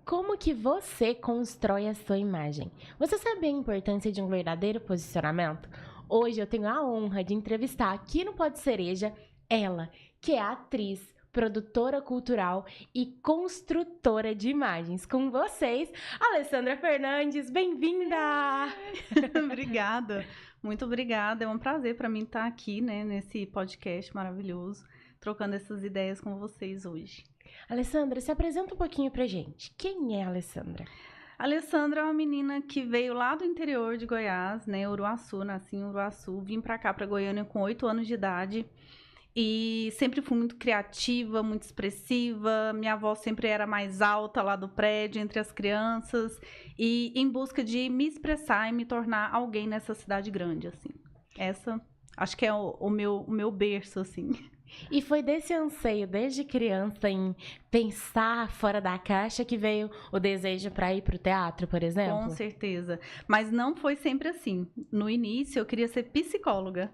como que você constrói a sua imagem? Você sabe a importância de um verdadeiro posicionamento? Hoje eu tenho a honra de entrevistar aqui no Pod Cereja ela, que é atriz, produtora cultural e construtora de imagens. Com vocês, Alessandra Fernandes, bem-vinda! Obrigada, muito obrigada. É um prazer para mim estar aqui, né, nesse podcast maravilhoso, trocando essas ideias com vocês hoje. Alessandra, se apresenta um pouquinho pra gente. Quem é a Alessandra? A Alessandra é uma menina que veio lá do interior de Goiás, né, Uruaçu, nasci em Uruaçu, vim para cá, para Goiânia com 8 anos de idade. E sempre fui muito criativa, muito expressiva. Minha avó sempre era mais alta lá do prédio, entre as crianças. E em busca de me expressar e me tornar alguém nessa cidade grande, assim. Essa, acho que é o meu berço, assim. E foi desse anseio, desde criança, em pensar fora da caixa, que veio o desejo para ir pro teatro, por exemplo? Com certeza. Mas não foi sempre assim. No início, eu queria ser psicóloga.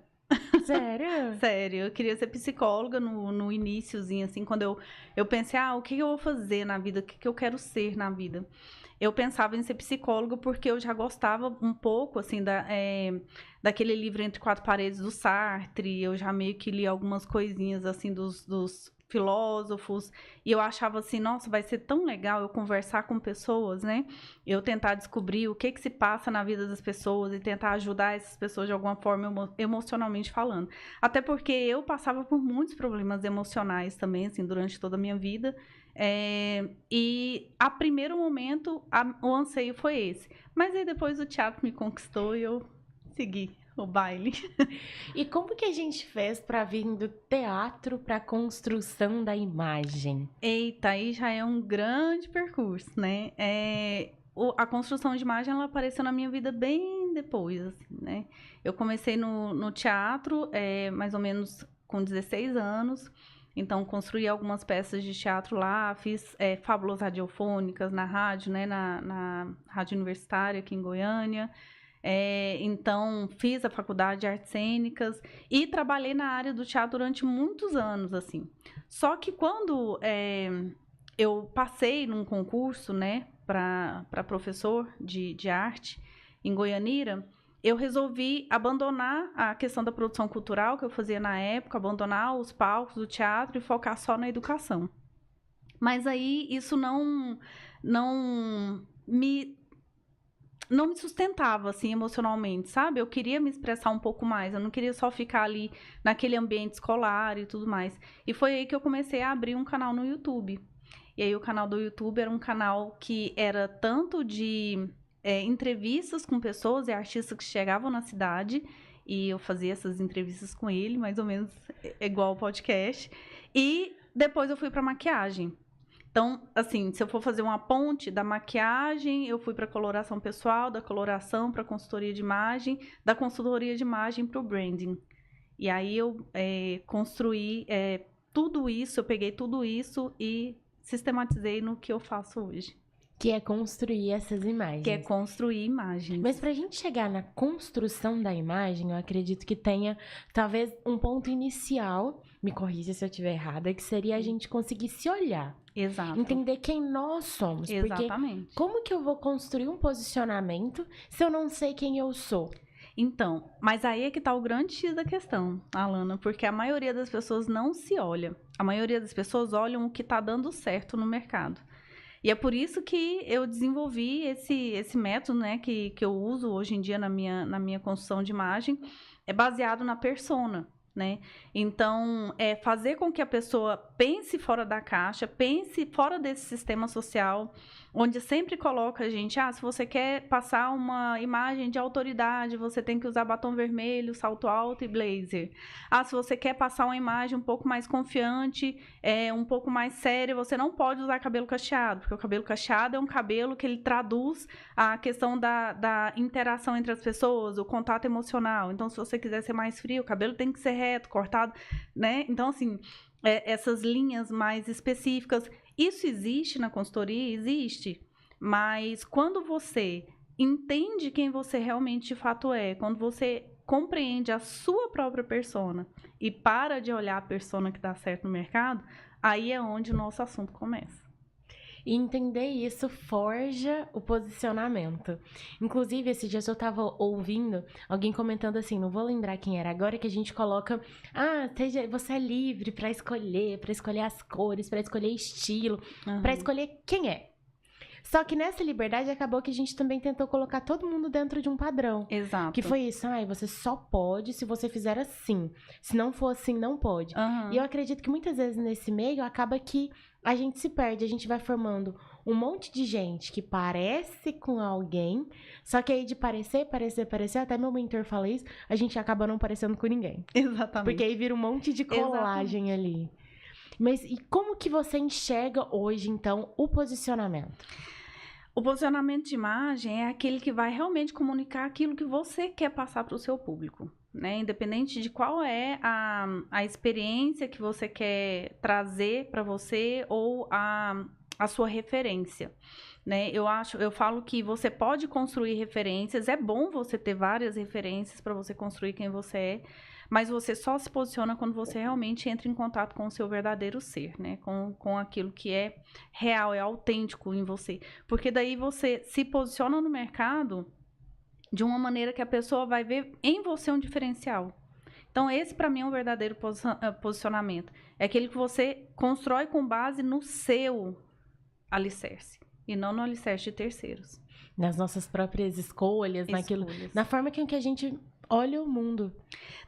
Sério? Sério, eu queria ser psicóloga no iniciozinho, assim, quando eu pensei, o que eu vou fazer na vida, o que eu quero ser na vida. Eu pensava em ser psicóloga porque eu já gostava um pouco, assim, daquele livro Entre Quatro Paredes do Sartre, eu já meio que li algumas coisinhas, assim, dos filósofos, e eu achava assim, nossa, vai ser tão legal eu conversar com pessoas, né? Eu tentar descobrir o que se passa na vida das pessoas e tentar ajudar essas pessoas de alguma forma emocionalmente falando. Até porque eu passava por muitos problemas emocionais também, assim, durante toda a minha vida. E a primeiro momento o anseio foi esse. Mas aí depois o teatro me conquistou e eu segui o baile. E como que a gente fez para vir do teatro para a construção da imagem? Eita, aí já é um grande percurso, né? A construção de imagem, ela apareceu na minha vida bem depois, assim, né? Eu comecei no teatro, mais ou menos com 16 anos. Então, construí algumas peças de teatro lá, fiz fábulas radiofônicas na rádio, né? Na rádio universitária aqui em Goiânia. Então, fiz a faculdade de artes cênicas e trabalhei na área do teatro durante muitos anos, assim. Só que quando eu passei num concurso, né, para professor de arte em Goianira, eu resolvi abandonar a questão da produção cultural que eu fazia na época, abandonar os palcos do teatro e focar só na educação. Mas aí isso não me sustentava, assim, emocionalmente, sabe? Eu queria me expressar um pouco mais, eu não queria só ficar ali naquele ambiente escolar e tudo mais. E foi aí que eu comecei a abrir um canal no YouTube. E aí o canal do YouTube era um canal que era tanto de entrevistas com pessoas e artistas que chegavam na cidade, e eu fazia essas entrevistas com ele, mais ou menos igual o podcast. E depois eu fui para maquiagem. Então, assim, se eu for fazer uma ponte da maquiagem, eu fui para coloração pessoal, da coloração para consultoria de imagem, da consultoria de imagem para o branding. E aí eu construí tudo isso, eu peguei tudo isso e sistematizei no que eu faço hoje. Que é construir essas imagens. Que é construir imagens. Mas pra gente chegar na construção da imagem, eu acredito que tenha talvez um ponto inicial, me corrija se eu estiver errada, que seria a gente conseguir se olhar. Exato. Entender quem nós somos. Exatamente. Porque como que eu vou construir um posicionamento se eu não sei quem eu sou? Então, mas aí é que tá o grande X da questão, Alana, porque a maioria das pessoas não se olha. A maioria das pessoas olham o que tá dando certo no mercado. E é por isso que eu desenvolvi esse método, né, que eu uso hoje em dia na minha construção de imagem, é baseado na persona, né? Então, fazer com que a pessoa pense fora da caixa, pense fora desse sistema social, onde sempre coloca a gente, se você quer passar uma imagem de autoridade, você tem que usar batom vermelho, salto alto e blazer. Se você quer passar uma imagem um pouco mais confiante, um pouco mais séria, você não pode usar cabelo cacheado, porque o cabelo cacheado é um cabelo que ele traduz a questão da interação entre as pessoas, o contato emocional. Então, se você quiser ser mais frio, o cabelo tem que ser reto, cortado, né? Então, assim, essas linhas mais específicas. Isso existe na consultoria? Existe. Mas quando você entende quem você realmente de fato é, quando você compreende a sua própria persona e para de olhar a persona que dá certo no mercado, aí é onde o nosso assunto começa. E entender isso forja o posicionamento. Inclusive, esses dias eu tava ouvindo alguém comentando assim, não vou lembrar quem era agora, que a gente coloca, você é livre pra escolher as cores, pra escolher estilo, pra escolher quem é. Só que nessa liberdade acabou que a gente também tentou colocar todo mundo dentro de um padrão. Exato. Que foi isso, você só pode se você fizer assim. Se não for assim, não pode. E eu acredito que muitas vezes nesse meio acaba que a gente se perde, a gente vai formando um monte de gente que parece com alguém, só que aí de parecer, até meu mentor fala isso, a gente acaba não parecendo com ninguém. Exatamente. Porque aí vira um monte de colagem ali. Mas e como que você enxerga hoje, então, o posicionamento? O posicionamento de imagem é aquele que vai realmente comunicar aquilo que você quer passar para o seu público, né? Independente de qual é a experiência que você quer trazer para você ou a sua referência, né? Eu falo que você pode construir referências, é bom você ter várias referências para você construir quem você é, mas você só se posiciona quando você realmente entra em contato com o seu verdadeiro ser, né? Com aquilo que é real, é autêntico em você. Porque daí você se posiciona no mercado de uma maneira que a pessoa vai ver em você um diferencial. Então, esse para mim é um verdadeiro posicionamento. É aquele que você constrói com base no seu alicerce e não no alicerce de terceiros. Nas nossas próprias escolhas. Naquilo, na forma que a gente olha o mundo.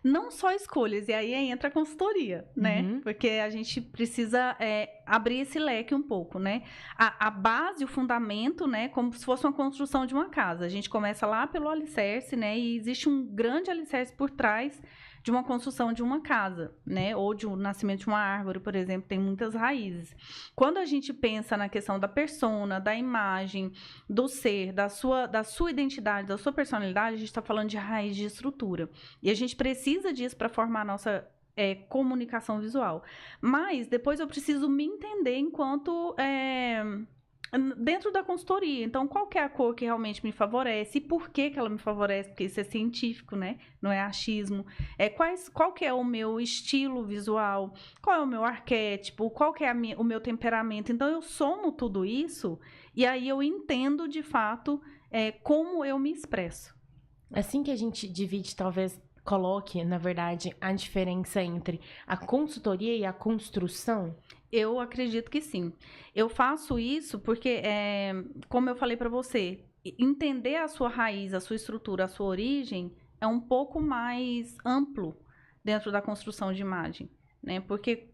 Não só escolhas, e aí entra a consultoria, né? Porque a gente precisa abrir esse leque um pouco, né? A base, o fundamento, né? Como se fosse uma construção de uma casa. A gente começa lá pelo alicerce, né? E existe um grande alicerce por trás de uma construção de uma casa, né? Ou de um nascimento de uma árvore, por exemplo, tem muitas raízes. Quando a gente pensa na questão da persona, da imagem, do ser, da sua identidade, da sua personalidade, a gente está falando de raiz de estrutura. E a gente precisa disso para formar a nossa comunicação visual. Mas depois eu preciso me entender enquanto dentro da consultoria. Então, qual que é a cor que realmente me favorece e por que ela me favorece? Porque isso é científico, né? Não é achismo. Qual que é o meu estilo visual? Qual é o meu arquétipo? Qual que é o meu temperamento? Então, eu somo tudo isso e aí eu entendo, de fato, como eu me expresso. Assim que a gente divide, talvez coloque, na verdade, a diferença entre a consultoria e a construção? Eu acredito que sim. Eu faço isso porque, como eu falei para você, entender a sua raiz, a sua estrutura, a sua origem é um pouco mais amplo dentro da construção de imagem, né? Porque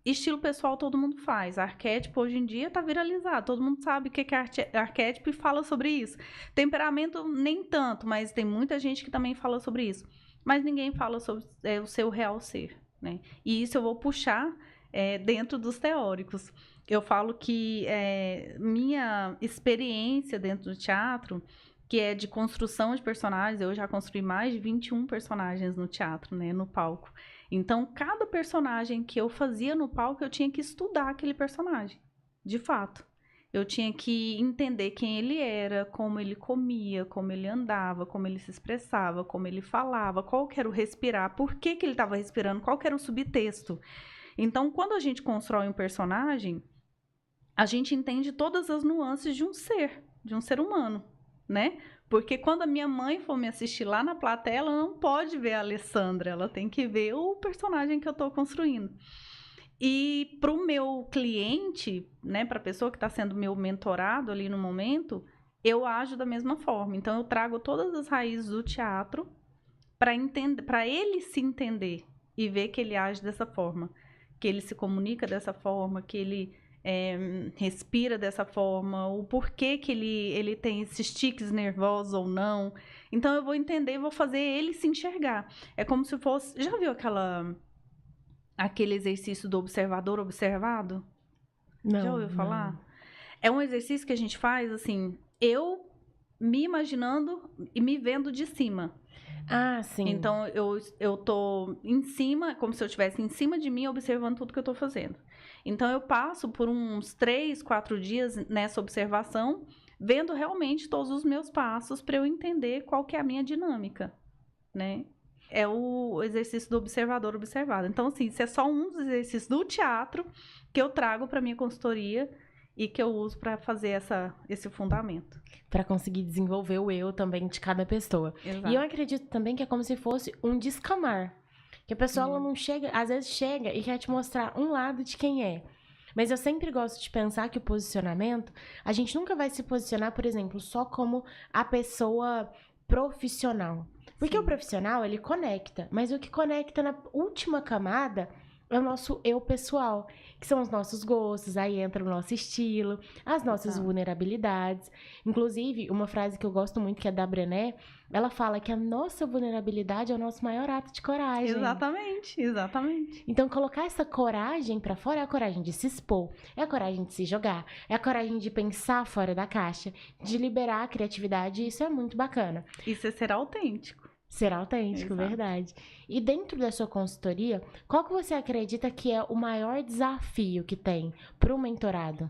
estilo pessoal todo mundo faz. Arquétipo hoje em dia está viralizado. Todo mundo sabe o que é arquétipo e fala sobre isso. Temperamento nem tanto, mas tem muita gente que também fala sobre isso. Mas ninguém fala sobre o seu real ser, né? E isso eu vou puxar dentro dos teóricos. Eu falo que minha experiência dentro do teatro, que é de construção de personagens, eu já construí mais de 21 personagens no teatro, né, no palco. Então, cada personagem que eu fazia no palco, eu tinha que estudar aquele personagem, de fato. Eu tinha que entender quem ele era, como ele comia, como ele andava, como ele se expressava, como ele falava, qual que era o respirar, por que ele estava respirando, qual que era o subtexto. Então, quando a gente constrói um personagem, a gente entende todas as nuances de um ser humano, né? Porque quando a minha mãe for me assistir lá na plateia, ela não pode ver a Alessandra, ela tem que ver o personagem que eu estou construindo. E para o meu cliente, né, para a pessoa que está sendo meu mentorado ali no momento, eu ajo da mesma forma. Então, eu trago todas as raízes do teatro para ele se entender e ver que ele age dessa forma, que ele se comunica dessa forma, que ele respira dessa forma, o porquê que ele tem esses tiques nervosos ou não. Então, eu vou entender e vou fazer ele se enxergar. É como se fosse... Já viu aquele exercício do observador observado? Não. Já ouviu falar? Não. É um exercício que a gente faz, assim, eu me imaginando e me vendo de cima. Ah, sim. Então, eu tô em cima, como se eu estivesse em cima de mim, observando tudo que eu tô fazendo. Então, eu passo por uns 3, 4 dias nessa observação, vendo realmente todos os meus passos para eu entender qual que é a minha dinâmica, né? É o exercício do observador observado. Então, assim, isso é só um dos exercícios do teatro que eu trago para minha consultoria e que eu uso para fazer esse fundamento. Para conseguir desenvolver o eu também de cada pessoa. Exato. E eu acredito também que é como se fosse um descamar. Que a pessoa ela não chega, às vezes chega e quer te mostrar um lado de quem é. Mas eu sempre gosto de pensar que o posicionamento, a gente nunca vai se posicionar, por exemplo, só como a pessoa profissional. Porque Sim. o profissional, ele conecta, mas o que conecta na última camada é o nosso eu pessoal, que são os nossos gostos, aí entra o nosso estilo, as nossas Exato. vulnerabilidades. Inclusive, uma frase que eu gosto muito, que é da Brené, ela fala que a nossa vulnerabilidade é o nosso maior ato de coragem. Exatamente, exatamente. Então, colocar essa coragem pra fora é a coragem de se expor, é a coragem de se jogar, é a coragem de pensar fora da caixa, de liberar a criatividade, e isso é muito bacana. Isso é ser autêntico. Ser autêntico, Exato. verdade. E dentro da sua consultoria, qual que você acredita que é o maior desafio que tem para um mentorado?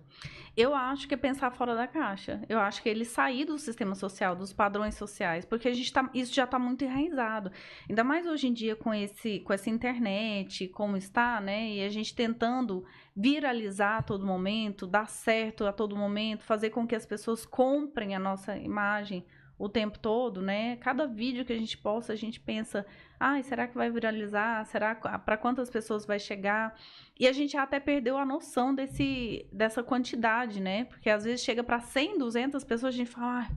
Eu acho que é pensar fora da caixa. Eu acho que ele sair do sistema social, dos padrões sociais, porque isso já está muito enraizado. Ainda mais hoje em dia com essa internet, como está, né? E a gente tentando viralizar a todo momento, dar certo a todo momento, fazer com que as pessoas comprem a nossa imagem o tempo todo, né? Cada vídeo que a gente posta, a gente pensa, será que vai viralizar? Será para quantas pessoas vai chegar? E a gente até perdeu a noção dessa quantidade, né? Porque às vezes chega para 100, 200 pessoas, a gente fala,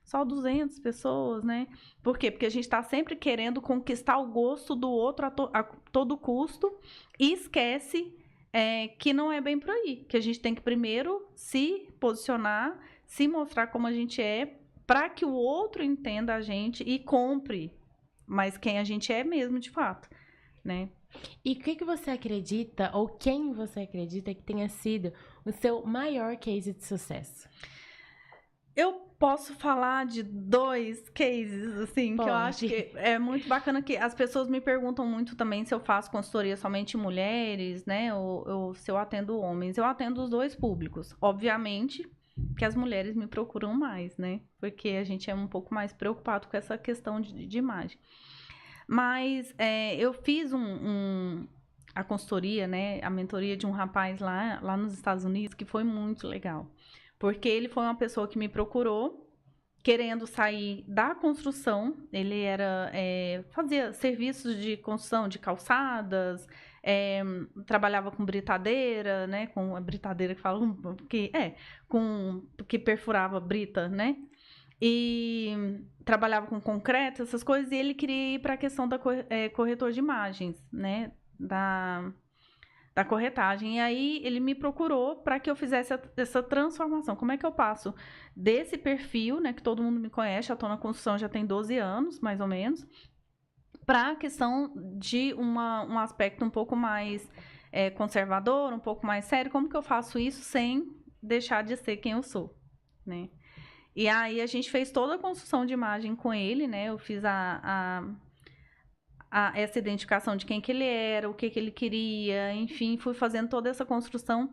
só 200 pessoas, né? Por quê? Porque a gente está sempre querendo conquistar o gosto do outro a todo custo e esquece que não é bem por aí. Que a gente tem que primeiro se posicionar, se mostrar como a gente é, para que o outro entenda a gente e compre, mas quem a gente é mesmo, de fato, né? E o que você acredita, ou quem você acredita que tenha sido o seu maior case de sucesso? Eu posso falar de 2 cases, assim, Pode. que eu acho que é muito bacana, que as pessoas me perguntam muito também se eu faço consultoria somente em mulheres, né, ou se eu atendo homens. Eu atendo os 2 públicos, obviamente que as mulheres me procuram mais, né? Porque a gente é um pouco mais preocupado com essa questão de imagem. Mas eu fiz a consultoria, né? A mentoria de um rapaz lá nos Estados Unidos, que foi muito legal. Porque ele foi uma pessoa que me procurou, querendo sair da construção. Ele fazia serviços de construção de calçadas, trabalhava com britadeira, né? Com a britadeira que fala que perfurava brita, né? E trabalhava com concreto, essas coisas, e ele queria ir para a questão da corretor de imagens, né? Da corretagem. E aí ele me procurou para que eu fizesse essa transformação. Como é que eu passo desse perfil, né? Que todo mundo me conhece, já estou na construção já tem 12 anos, mais ou menos, para a questão de um aspecto um pouco mais conservador, um pouco mais sério. Como que eu faço isso sem deixar de ser quem eu sou, né? E aí a gente fez toda a construção de imagem com ele, né? Eu fiz essa identificação de quem que ele era, o que ele queria, enfim, fui fazendo toda essa construção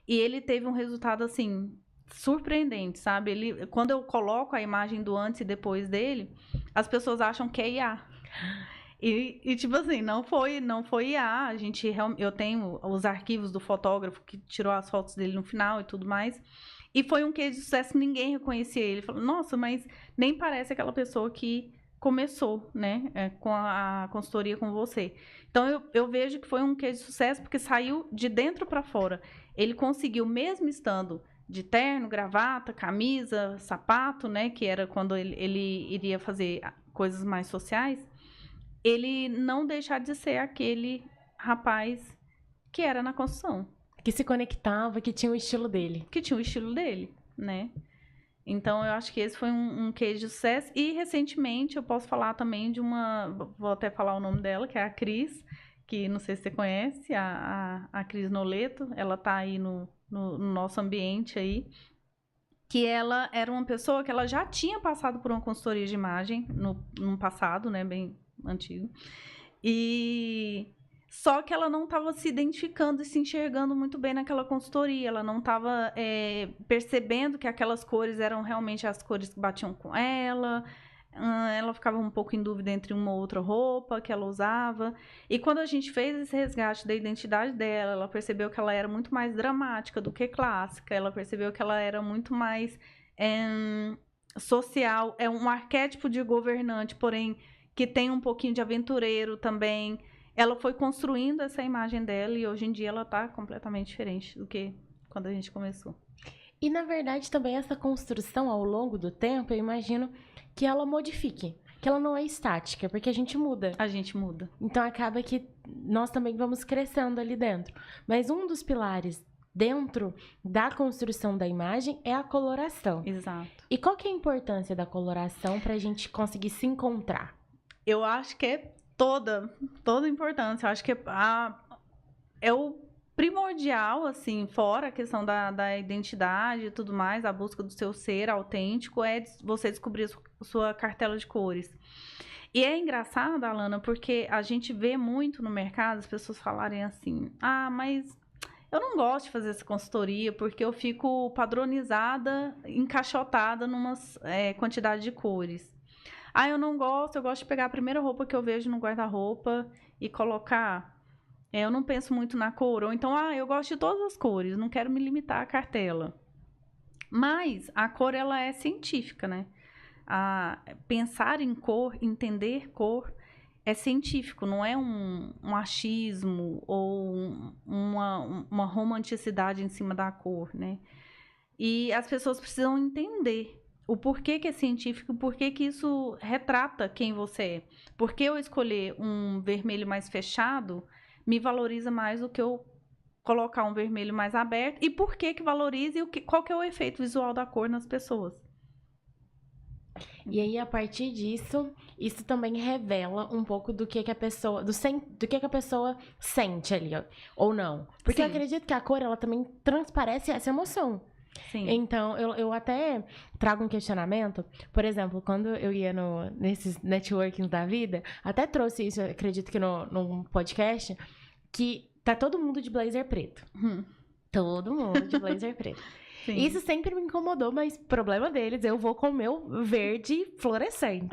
e ele teve um resultado, assim, surpreendente, sabe? Quando eu coloco a imagem do antes e depois dele, as pessoas acham que é IA. E tipo assim, não foi IA, eu tenho os arquivos do fotógrafo que tirou as fotos dele no final e tudo mais. E foi um case de sucesso, ninguém reconhecia ele. Falou, nossa, mas nem parece aquela pessoa que começou, né, com a consultoria com você. Então, eu vejo que foi um case de sucesso porque saiu de dentro para fora. Ele conseguiu, mesmo estando de terno, gravata, camisa, sapato, né, que era quando ele iria fazer coisas mais sociais, ele não deixar de ser aquele rapaz que era na construção. Que se conectava, que tinha o estilo dele. Que tinha o estilo dele, né? Então, eu acho que esse foi um case de sucesso. E, recentemente, eu posso falar também de vou até falar o nome dela, que é a Cris, que não sei se você conhece, a Cris Noleto. Ela tá aí no nosso ambiente aí. Que ela era uma pessoa que ela já tinha passado por uma consultoria de imagem no passado, né? Bem antigo. Só que ela não estava se identificando e se enxergando muito bem naquela consultoria. Ela não estava percebendo que aquelas cores eram realmente as cores que batiam com ela. ela ficava um pouco em dúvida entre uma ou outra roupa que ela usava. E quando a gente fez esse resgate da identidade dela, ela percebeu que ela era muito mais dramática do que clássica, ela percebeu que ela era muito mais social, é um arquétipo de governante, porém que tem um pouquinho de aventureiro também. Ela foi construindo essa imagem dela e hoje em dia ela tá completamente diferente do que quando a gente começou. E, na verdade, também essa construção ao longo do tempo, eu imagino que ela modifique. Que ela não é estática, porque a gente muda. A gente muda. Então, acaba que nós também vamos crescendo ali dentro. Mas um dos pilares dentro da construção da imagem é a coloração. Exato. E qual que é a importância da coloração para a gente conseguir se encontrar? Eu acho que é toda a importância. Eu acho que é o primordial, assim, fora a questão da identidade e tudo mais, a busca do seu ser autêntico, é você descobrir a sua cartela de cores. E é engraçado, Alana, porque a gente vê muito no mercado as pessoas falarem assim, mas eu não gosto de fazer essa consultoria porque eu fico padronizada, encaixotada numa quantidade de cores. Eu não gosto, eu gosto de pegar a primeira roupa que eu vejo no guarda-roupa e colocar. Eu não penso muito na cor, ou então, eu gosto de todas as cores, não quero me limitar à cartela. Mas a cor, ela é científica, né? Pensar em cor, entender cor, é científico, não é um achismo ou uma romanticidade em cima da cor, né? E as pessoas precisam entender o porquê que é científico, o porquê que isso retrata quem você é. Por que eu escolher um vermelho mais fechado me valoriza mais do que eu colocar um vermelho mais aberto, e por que valoriza e qual que é o efeito visual da cor nas pessoas. E aí, a partir disso, isso também revela um pouco do que a pessoa, do que a pessoa sente ali, ou não. Porque eu acredito que a cor, ela também transparece essa emoção. Sim. Então, eu até trago um questionamento. Por exemplo, quando eu ia nesses networkings da vida, até trouxe isso, acredito que num podcast, que tá todo mundo de blazer preto. Todo mundo de blazer preto. Sim. Isso sempre me incomodou, mas problema deles, eu vou com o meu verde fluorescente.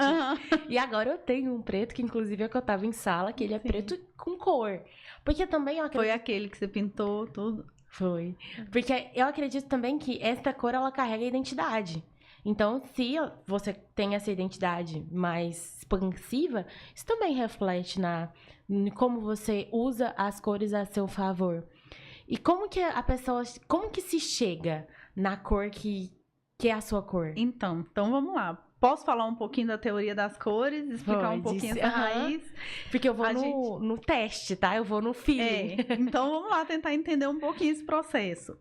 E agora eu tenho um preto, que inclusive é que eu tava em sala, que ele é preto com cor. Porque também eu acredito... Foi aquele que você pintou tudo? Foi. Porque eu acredito também que esta cor, ela carrega a identidade. Então, se você tem essa identidade mais expansiva, isso também reflete em como você usa as cores a seu favor. E como que a pessoa... Como que se chega na cor que é a sua cor? Então vamos lá. Posso falar um pouquinho da teoria das cores? Explicar um pouquinho essa raiz? Porque eu vou no teste, tá? Eu vou no feeling. Então, vamos lá tentar entender um pouquinho esse processo.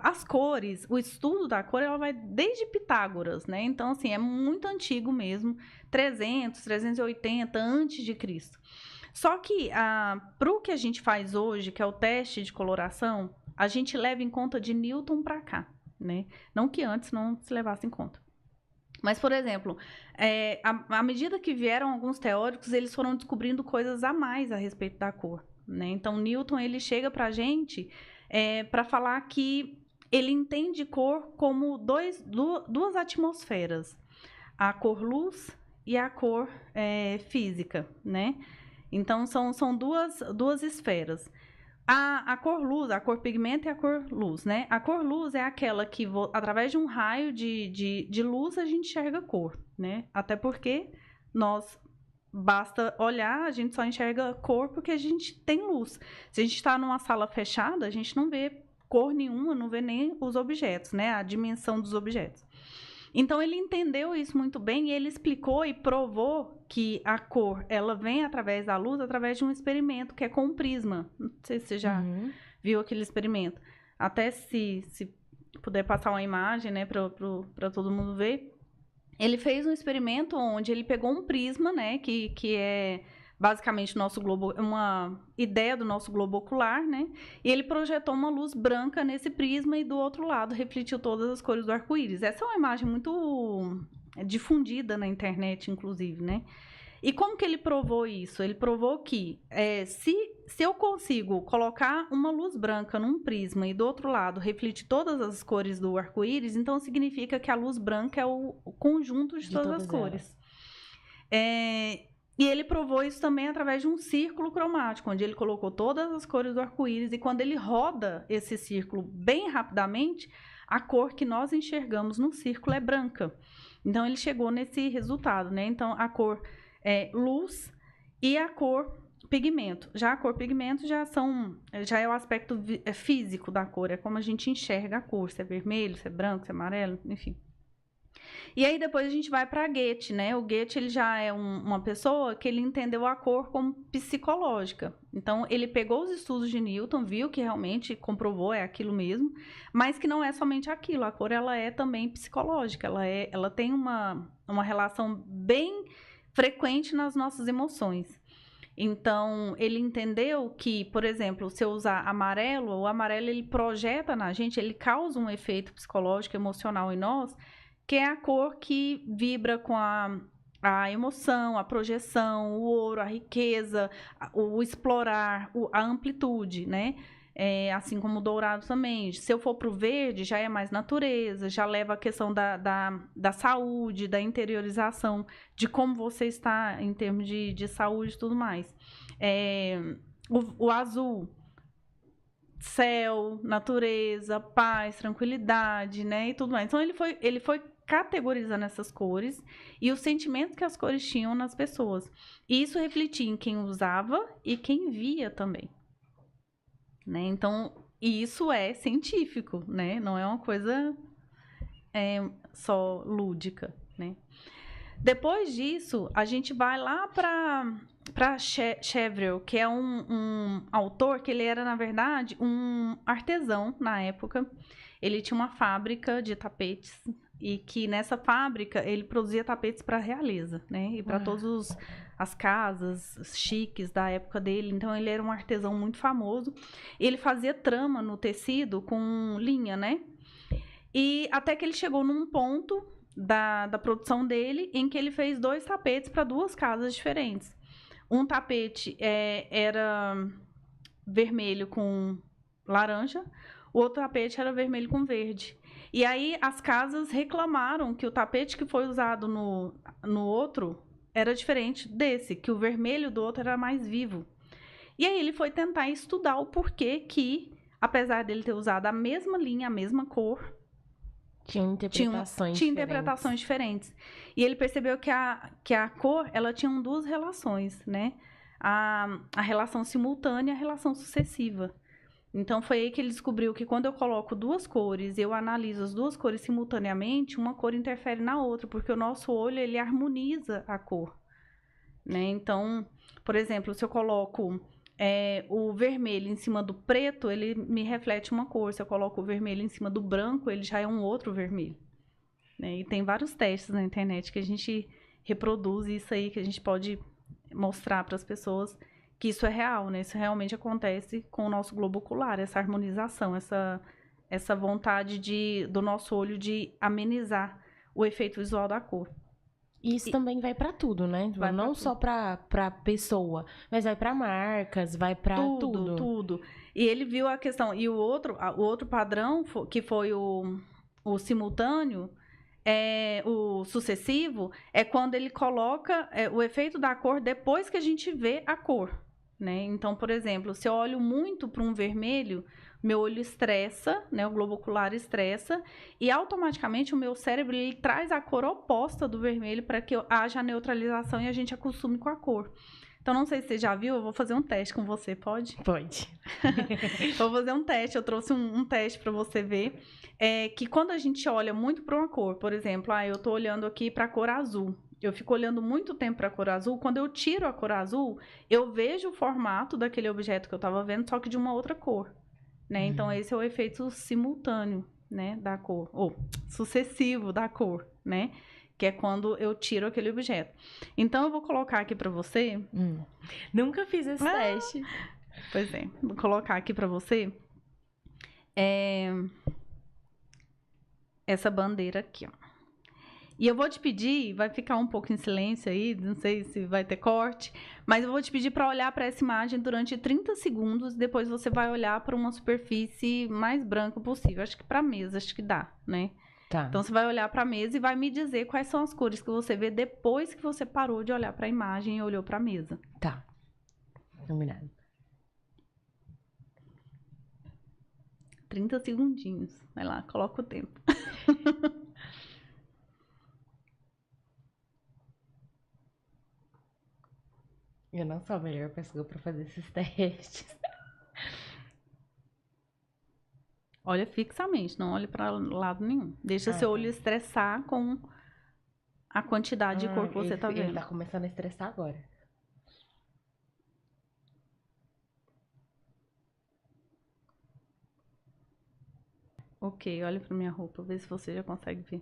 As cores, o estudo da cor, ela vai desde Pitágoras, né? Então, assim, é muito antigo mesmo. 300, 380 antes de Cristo. Só que, para o que a gente faz hoje, que é o teste de coloração, a gente leva em conta de Newton para cá, né? Não que antes não se levasse em conta. Mas, por exemplo, à medida que vieram alguns teóricos, eles foram descobrindo coisas a mais a respeito da cor, né? Então, Newton, ele chega pra gente para falar que ele entende cor como duas atmosferas. A cor luz e a cor física, né? Então, são duas esferas. A cor luz, a cor pigmento e a cor luz, né? A cor luz é aquela que, através de um raio de luz, a gente enxerga cor, né? Até porque basta olhar, a gente só enxerga cor porque a gente tem luz. Se a gente está numa sala fechada, a gente não vê cor nenhuma, não vê nem os objetos, né? A dimensão dos objetos. Então, ele entendeu isso muito bem e ele explicou e provou que a cor, ela vem através da luz, através de um experimento que é com um prisma. Não sei se você já viu aquele experimento. Até se puder passar uma imagem, né, para todo mundo ver. Ele fez um experimento onde ele pegou um prisma, né, que é basicamente o nosso globo, uma ideia do nosso globo ocular, né? E ele projetou uma luz branca nesse prisma e do outro lado refletiu todas as cores do arco-íris. Essa é uma imagem muito difundida na internet, inclusive, né? E como que ele provou isso? Ele provou que se eu consigo colocar uma luz branca num prisma e do outro lado refletir todas as cores do arco-íris, então significa que a luz branca é o conjunto de todas as cores. E ele provou isso também através de um círculo cromático, onde ele colocou todas as cores do arco-íris, e quando ele roda esse círculo bem rapidamente, a cor que nós enxergamos no círculo é branca. Então, ele chegou nesse resultado, né? Então, a cor luz e a cor pigmento. Já a cor pigmento já é o aspecto físico da cor, é como a gente enxerga a cor, se é vermelho, se é branco, se é amarelo, enfim. E aí depois a gente vai para Goethe, né? O Goethe, ele já é uma pessoa que ele entendeu a cor como psicológica. Então, ele pegou os estudos de Newton, viu que realmente comprovou, é aquilo mesmo, mas que não é somente aquilo. A cor, ela é também psicológica, ela tem uma relação bem frequente nas nossas emoções. Então, ele entendeu que, por exemplo, se eu usar amarelo, o amarelo ele projeta na gente, ele causa um efeito psicológico, emocional em nós, que é a cor que vibra com a emoção, a projeção, o ouro, a riqueza, o explorar, a amplitude, né? Assim como o dourado também. Se eu for para o verde, já é mais natureza, já leva a questão da saúde, da interiorização, de como você está em termos de saúde e tudo mais. O azul, céu, natureza, paz, tranquilidade, né? E tudo mais. Então, ele foi categorizando essas cores e os sentimentos que as cores tinham nas pessoas. E isso refletia em quem usava e quem via também. Né? Então, isso é científico, né? Não é uma coisa só lúdica, né? Depois disso, a gente vai lá para Chevreul, que é um autor que ele era, na verdade, um artesão na época. Ele tinha uma fábrica de tapetes e que nessa fábrica ele produzia tapetes para a realeza, né? E para todas as casas chiques da época dele. Então, ele era um artesão muito famoso. Ele fazia trama no tecido com linha, né? E até que ele chegou num ponto da produção dele em que ele fez 2 tapetes para 2 casas diferentes. Um tapete era vermelho com laranja, o outro tapete era vermelho com verde. E aí as casas reclamaram que o tapete que foi usado no outro era diferente desse, que o vermelho do outro era mais vivo. E aí ele foi tentar estudar o porquê que, apesar dele ter usado a mesma linha, a mesma cor, tinha interpretações diferentes. E ele percebeu que a cor, ela tinha 2 relações, né? A relação simultânea e a relação sucessiva. Então, foi aí que ele descobriu que quando eu coloco 2 cores, eu analiso as 2 cores simultaneamente, uma cor interfere na outra, porque o nosso olho, ele harmoniza a cor. Né? Então, por exemplo, se eu coloco o vermelho em cima do preto, ele me reflete uma cor. Se eu coloco o vermelho em cima do branco, ele já é um outro vermelho. Né? E tem vários testes na internet que a gente reproduz isso aí, que a gente pode mostrar para as pessoas que isso é real, né? Isso realmente acontece com o nosso globo ocular, essa harmonização, essa vontade do nosso olho de amenizar o efeito visual da cor. Isso também vai para tudo, né? Não só para pessoa, mas vai para marcas, vai para tudo. Tudo. E ele viu a questão. E o outro padrão, que foi o simultâneo, o sucessivo, é quando ele coloca o efeito da cor depois que a gente vê a cor. Né? Então, por exemplo, se eu olho muito para um vermelho, meu olho estressa, né? O globo ocular estressa, e automaticamente o meu cérebro ele traz a cor oposta do vermelho para que haja neutralização e a gente acostume com a cor. Então, não sei se você já viu, eu vou fazer um teste com você, pode? Pode. Vou fazer um teste, eu trouxe um teste para você ver, que quando a gente olha muito para uma cor, por exemplo, eu estou olhando aqui para a cor azul, eu fico olhando muito tempo para a cor azul, quando eu tiro a cor azul, eu vejo o formato daquele objeto que eu estava vendo, só que de uma outra cor. Né? Então, esse é o efeito simultâneo, né, da cor, ou sucessivo da cor, né? Que é quando eu tiro aquele objeto. Então, eu vou colocar aqui para você. Nunca fiz esse teste. Pois é, vou colocar aqui para você essa bandeira aqui, ó. E eu vou te pedir, vai ficar um pouco em silêncio aí, não sei se vai ter corte, mas eu vou te pedir para olhar para essa imagem durante 30 segundos, depois você vai olhar para uma superfície mais branca possível. Acho que para a mesa, acho que dá, né? Tá. Então, você vai olhar para a mesa e vai me dizer quais são as cores que você vê depois que você parou de olhar para a imagem e olhou para a mesa. Tá. Combinado. 30 segundinhos. Vai lá, coloca o tempo. Eu não sou a melhor pessoa pra fazer esses testes. Olha fixamente, não olhe para lado nenhum. Deixa seu olho estressar com a quantidade de cor que você tá vendo. Ele tá começando a estressar agora. Ok, olha pra minha roupa, vê se você já consegue ver.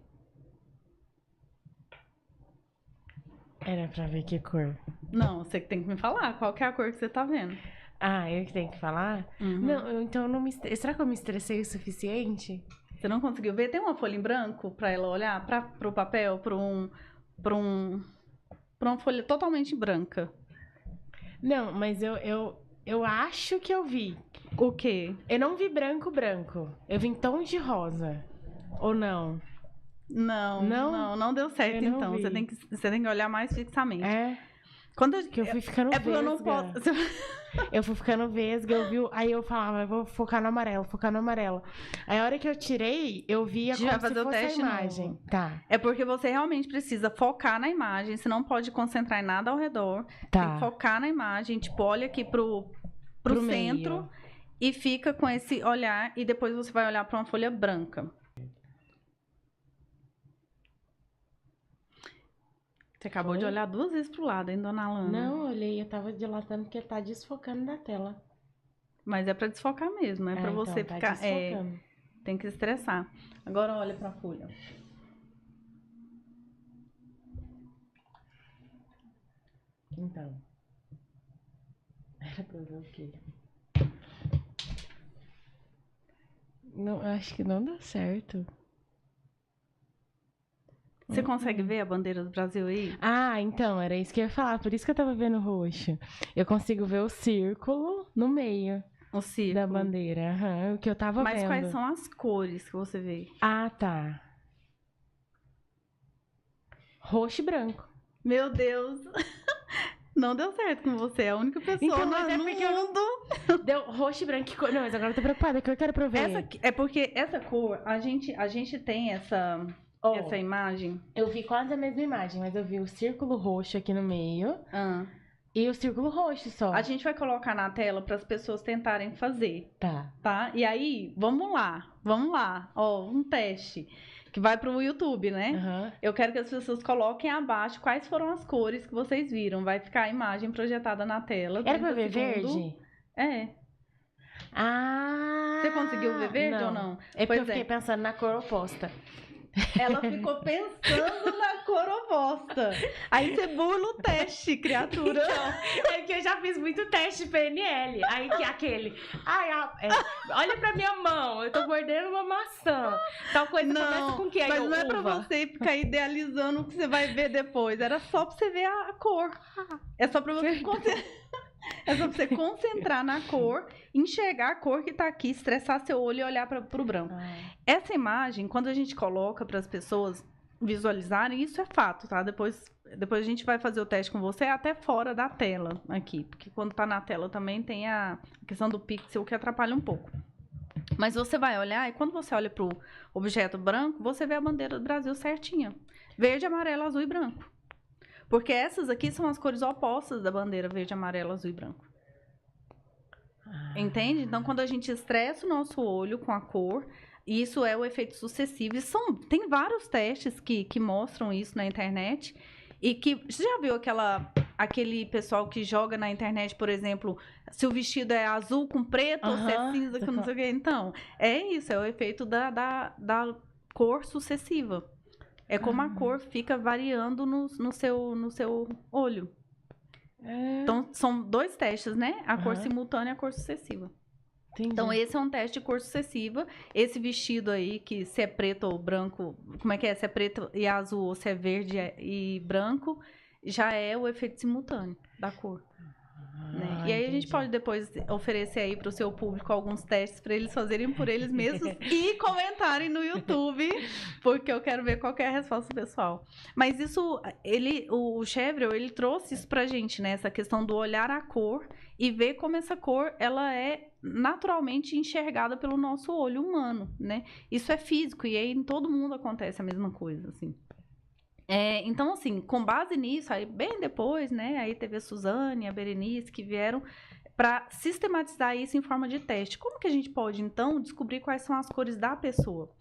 Era pra ver que cor. Não, você que tem que me falar qual que é a cor que você tá vendo. Ah, eu que tenho que falar? Uhum. Não, então eu não me... Será que eu me estressei o suficiente? Você não conseguiu ver? Tem uma folha em branco pra ela olhar? Pro papel? Pra uma folha totalmente branca. Não, mas eu acho que eu vi. O quê? Eu não vi branco. Eu vi em tom de rosa. Ou não? Não deu certo, Eu não então. vi. Você tem que olhar mais fixamente. É, Quando que eu fui ficando é porque vesga. eu não posso. Eu fui ficando vesga, eu vi... Aí eu falava, eu vou focar no amarelo. Aí a hora que eu tirei, eu via A gente como vai fazer se o fosse teste a imagem. novo. Tá, É porque você realmente precisa focar na imagem. Você não pode concentrar em nada ao redor. Tem que tá. focar na imagem. Tipo, olha aqui pro centro. Meio. E fica com esse olhar. E depois você vai olhar pra uma folha branca. Você acabou Foi? de olhar 2 vezes pro lado, hein, dona Alana? Não, eu olhei, eu tava dilatando porque tá desfocando da tela. Mas é pra desfocar mesmo. É pra você então, ficar... Tá desfocando. Tem que estressar. Agora olha pra folha. Então. Era pra ver o quê? Não, acho que não deu certo. Você consegue ver a bandeira do Brasil aí? Ah, então, era isso que eu ia falar. Por isso que eu tava vendo roxo. Eu consigo ver o círculo no meio O círculo. da bandeira. Aham, o que eu tava Mas vendo. quais são as cores que você vê? Ah, tá. Roxo e branco. Meu Deus. Não deu certo com você. É a única pessoa Então, mas é no porque eu não- mundo. Deu roxo e branco. Não, mas agora eu tô preocupada. Que eu quero pra ver. É porque essa cor, a gente tem essa imagem. Eu vi quase a mesma imagem, mas eu vi o círculo roxo aqui no meio Ah. e o círculo roxo só. A gente vai colocar na tela para as pessoas tentarem fazer, Tá. tá? E aí, vamos lá. Ó, um teste que vai pro YouTube, né? Aham. Eu quero que as pessoas coloquem abaixo quais foram as cores que vocês viram. Vai ficar a imagem projetada na tela. Era pra 30 ver segundos. verde? É. Ah! Você conseguiu ver verde ou não? É porque Pois eu fiquei pensando na cor oposta. Ela ficou pensando na cor oposta. Aí você burla o teste, criatura. Então, é que eu já fiz muito teste PNL. Aí que aquele. Ai, olha pra minha mão, eu tô mordendo uma maçã. Tal coisa começa com o quê? Aí mas eu, não é pra uva. você ficar idealizando o que você vai ver depois. Era só pra você ver a cor. É só pra você É só pra você concentrar na cor, enxergar a cor que tá aqui, estressar seu olho e olhar pro branco. Essa imagem, quando a gente coloca para as pessoas visualizarem, isso é fato, tá? Depois a gente vai fazer o teste com você até fora da tela aqui, porque quando tá na tela também tem a questão do pixel que atrapalha um pouco. Mas você vai olhar e quando você olha pro objeto branco, você vê a bandeira do Brasil certinha. Verde, amarelo, azul e branco. Porque essas aqui são as cores opostas da bandeira verde, amarelo, azul e branco. Entende? Então, quando a gente estressa o nosso olho com a cor, isso é o efeito sucessivo. Tem vários testes que mostram isso na internet. E que... Você já viu aquele pessoal que joga na internet, por exemplo, se o vestido é azul com preto ou se é cinza com não sei o quê? Então, é isso. É o efeito da cor sucessiva. É como a cor fica variando no seu olho. Então, são 2 testes, né? A cor simultânea e a cor sucessiva. Entendi. Então, esse é um teste de cor sucessiva. Esse vestido aí, que se é preto ou branco... Como é que é? Se é preto e azul ou se é verde e branco, já é o efeito simultâneo da cor. né? E aí a gente pode depois oferecer aí para o seu público alguns testes para eles fazerem por eles mesmos e comentarem no YouTube, porque eu quero ver qual que é a resposta do pessoal. Mas isso, o Chevreul, ele trouxe isso pra gente, né? Essa questão do olhar a cor e ver como essa cor, ela é naturalmente enxergada pelo nosso olho humano, né? Isso é físico e aí em todo mundo acontece a mesma coisa, assim. Então, assim, com base nisso, aí bem depois, né, aí teve a Suzane e a Berenice que vieram para sistematizar isso em forma de teste. Como que a gente pode, então, descobrir quais são as cores da pessoa?